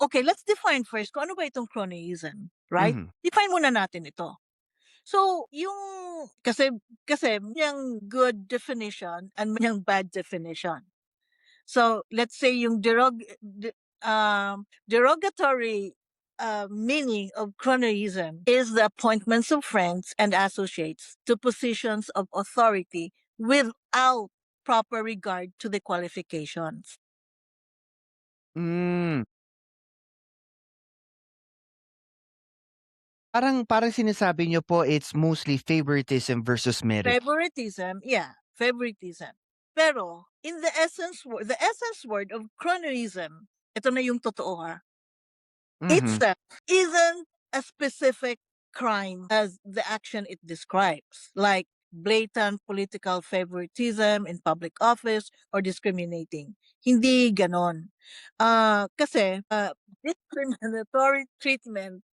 Okay, let's define first kung ano ba itong cronyism, right? Mhm. Define muna natin ito. So, yung kasi yung good definition and yung bad definition. So, let's say yung derogatory meaning of cronyism is the appointments of friends and associates to positions of authority without proper regard to the qualifications. Hmm, parang sinasabi niyo po it's mostly favoritism versus merit. Favoritism, yeah, favoritism. Pero, in the essence word of cronyism, ito na yung totoo ha, Mhm. itself isn't a specific crime as the action it describes, like blatant political favoritism in public office or discriminating. Hindi ganon. Kasi discriminatory treatment